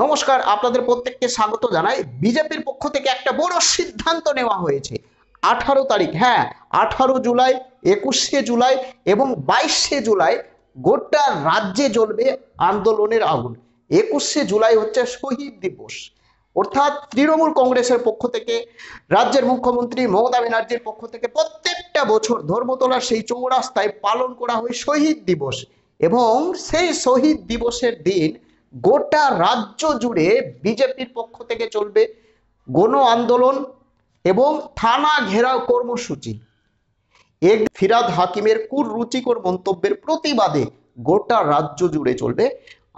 নমস্কার, আপনাদের প্রত্যেককে স্বাগত জানাই। বিজেপির পক্ষ থেকে একটা বড় সিদ্ধান্ত নেওয়া হয়েছে। 18 তারিখ, হ্যাঁ 18 জুলাই, 21শে জুলাই এবং 22শে জুলাই গোটা রাজ্যে জ্বলবে আন্দোলনের আগুন। 21শে জুলাই হচ্ছে শহীদ দিবস, অর্থাৎ তৃণমূল কংগ্রেসের পক্ষ থেকে, রাজ্যের মুখ্যমন্ত্রী মমতা ব্যানার্জির পক্ষ থেকে প্রত্যেকটা বছর ধর্মতলার সেই চৌরাস্তায় পালন করা হয় শহীদ দিবস। এবং সেই শহীদ দিবসের দিন গোটা রাজ্য জুড়ে বিজেপির পক্ষ থেকে চলবে গণ আন্দোলন এবং থানা ঘেরাও কর্মসূচি। ফিরহাদ হাকিমের কুরুচিকর মন্তব্যের প্রতিবাদে গোটা রাজ্য জুড়ে চলবে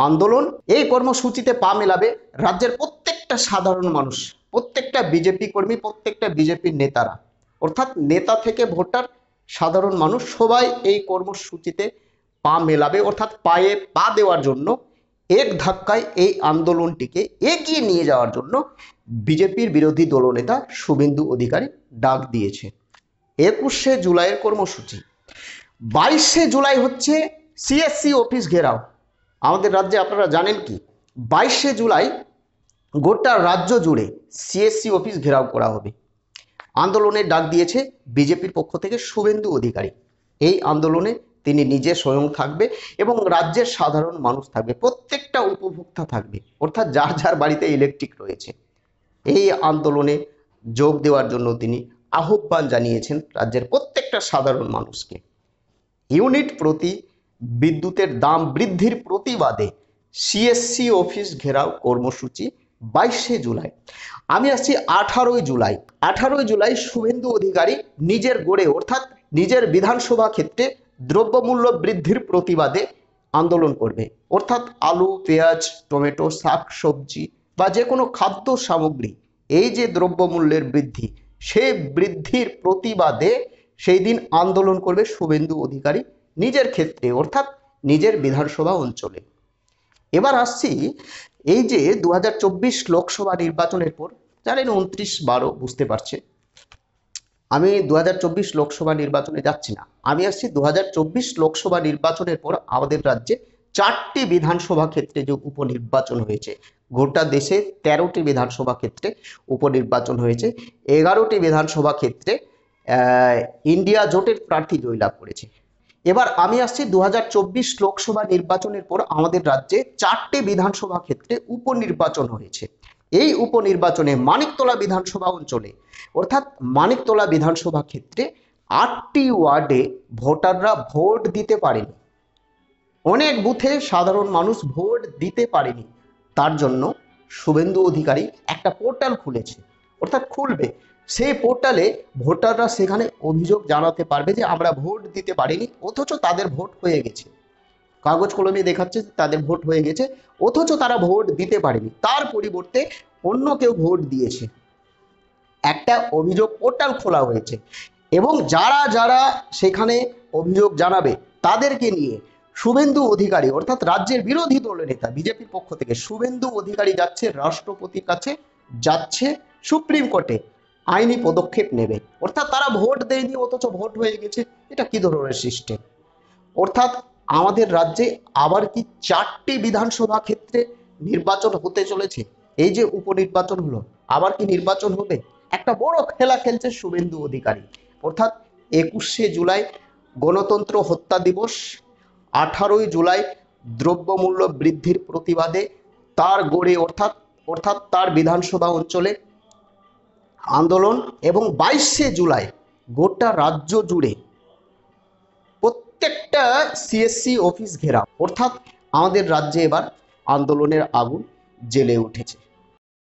আন্দোলন। এই কর্মসূচিতে পা মেলাবে রাজ্যের প্রত্যেকটা সাধারণ মানুষ, প্রত্যেকটা বিজেপি কর্মী, প্রত্যেকটা বিজেপির নেতারা, অর্থাৎ নেতা থেকে ভোটার, সাধারণ মানুষ সবাই এই কর্মসূচিতে পা মেলাবে, অর্থাৎ পায়ে পা দেওয়ার জন্য, এক ধাক্কায় এই আন্দোলনটিকে এগিয়ে নিয়ে যাওয়ার জন্য বিজেপির বিরোধী দলনেতা শুভেন্দু অধিকারী ডাক দিয়েছে। 21শে জুলাইয়ের কর্মসূচি। 22শে জুলাই হচ্ছে সিএসসি অফিস ঘেরাও। আমাদের রাজ্যে আপনারা জানেন কি, 22শে জুলাই গোটা রাজ্য জুড়ে সিএসসি অফিস ঘেরাও করা হবে। আন্দোলনের ডাক দিয়েছে বিজেপির পক্ষ থেকে শুভেন্দু অধিকারী। এই আন্দোলনে তিনি নিজে স্বয়ং থাকবে এবং রাজ্যের সাধারণ মানুষ থাকবে, প্রত্যেকটা উপভোক্তা থাকবে, অর্থাৎ যার যার বাড়িতে ইলেকট্রিক রয়েছে। এই আন্দোলনে যোগ দেওয়ার জন্য তিনি আহ্বান জানিয়েছেন রাজ্যের প্রত্যেকটা সাধারণ মানুষকে। ইউনিট প্রতি বিদ্যুতের দাম বৃদ্ধির প্রতিবাদে সিএসসি অফিস ঘেরাও কর্মসূচি 22শে জুলাই। আমি আসছি 18ই জুলাই। 18ই জুলাই শুভেন্দু অধিকারী নিজের গড়ে, অর্থাৎ নিজের বিধানসভা ক্ষেত্রে দ্রব্যমূল্য বৃদ্ধির প্রতিবাদে আন্দোলন করবে। অর্থাৎ আলু, পেঁয়াজ, টমেটো, শাক সবজি বা যে কোনো খাদ্য সামগ্রী, এই যে দ্রব্যমূল্যের বৃদ্ধি, সেই বৃদ্ধির প্রতিবাদে সেই দিন আন্দোলন করবে শুভেন্দু অধিকারী নিজের ক্ষেত্রে, অর্থাৎ নিজের বিধানসভা অঞ্চলে। এবার আসছি এই যে 2024 লোকসভা নির্বাচনের পর, জানেন 29/12 বুঝতে পারছে, আমি 2024 লোকসভা নির্বাচনে যাচ্ছি না। আমি আসছি 2024 লোকসভা নির্বাচনের পর আমাদের রাজ্যে 4টি বিধানসভা ক্ষেত্রে যে উপনির্বাচন হয়েছে, গোটা দেশে 13টি বিধানসভা ক্ষেত্রে উপনির্বাচন হয়েছে, 11টি বিধানসভা ক্ষেত্রে ইন্ডিয়া জোটের প্রার্থী জয়লাভ করেছে। এবার আমি আসছি 2024 লোকসভা নির্বাচনের পর আমাদের রাজ্যে 4টি বিধানসভা ক্ষেত্রে উপনির্বাচন হয়েছে। এই উপনির্বাচনে মানিকতলা বিধানসভা অঞ্চলে, অর্থাৎ মানিকতলা বিধানসভা ক্ষেত্রে 8টি ওয়ার্ডে ভোটাররা ভোট দিতে পারেনি। অনেক বুথে সাধারণ মানুষ ভোট দিতে পারেনি। তার জন্য শুভেন্দু অধিকারী একটা পোর্টাল খুলেছে, অর্থাৎ খুলবে। সেই পোর্টালে ভোটাররা সেখানে অভিযোগ জানাতে পারবে যে আমরা ভোট দিতে পারিনি, অথচ তাদের ভোট হয়ে গেছে। কাগজ কলমে দেখাচ্ছে তাদের ভোট হয়ে গেছে, অথচ তারা ভোট দিতে পারেনি, তার পরিবর্তে অন্য কেউ ভোট দিয়েছে। একটা অভিযোগ পোর্টাল খোলা হয়েছে এবং যারা যারা সেখানে অভিযোগ জানাবে তাদেরকে নিয়ে শুভেন্দু অধিকারী, অর্থাৎ রাজ্যের বিরোধী দলনেতা বিজেপির পক্ষ থেকে শুভেন্দু অধিকারী যাচ্ছে রাষ্ট্রপতির কাছে, যাচ্ছে সুপ্রিম কোর্টে, আইনি পদক্ষেপ নেবে। অর্থাৎ তারা ভোট দেয়নি অথচ ভোট হয়ে গেছে, এটা কি ধরনের সিস্টেম? অর্থাৎ আমাদের রাজ্যে আবার কি 4টি বিধানসভা ক্ষেত্রে নির্বাচন হতে চলেছে। এই যে উপনির্বাচন হলো, আবার কি নির্বাচন হবে? একটা বড় খেলা খেলছে শুভেন্দু অধিকারী। অর্থাৎ 21শে জুলাই গণতন্ত্র হত্যা দিবস, 18ই জুলাই দ্রব্যমূল্য বৃদ্ধির প্রতিবাদে তার গড়ে, অর্থাৎ তার বিধানসভা অঞ্চলে আন্দোলন, এবং 22শে জুলাই গোটা রাজ্য জুড়ে প্রত্যেকটা সিএসসি অফিস ঘেরাও। অর্থাৎ আমাদের রাজ্যে এবার আন্দোলনের আগুন জ্বলে উঠেছে।